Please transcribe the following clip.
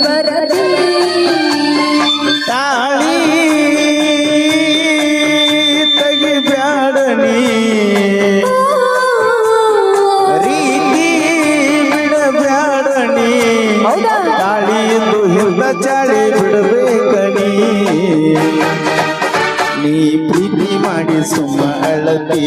ಬರದಿ ತಾಳಿ ತೆಗಿಬ್ಯಾಡನಿ ರೀತಿ ಬಿಡಬ್ಯಾಡನಿ ತಾಳಿಯಿಂದ ಹಿಡಿದ ಚಾಳಿ ಬಿಡಬೇಕನಿ ನೀ ಪ್ರೀತಿ ಮಾಡಿ ಸುಮ್ಮ ಅಳತಿ